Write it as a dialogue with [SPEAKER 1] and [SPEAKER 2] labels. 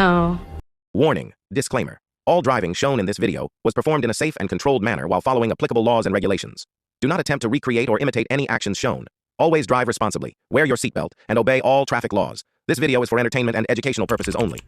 [SPEAKER 1] no.
[SPEAKER 2] Warning, disclaimer. All driving shown in this video was performed in a safe and controlled manner while following applicable laws and regulations. Do not attempt to recreate or imitate any actions shown. Always drive responsibly, wear your seatbelt, and obey all traffic laws. This video is for entertainment and educational purposes only.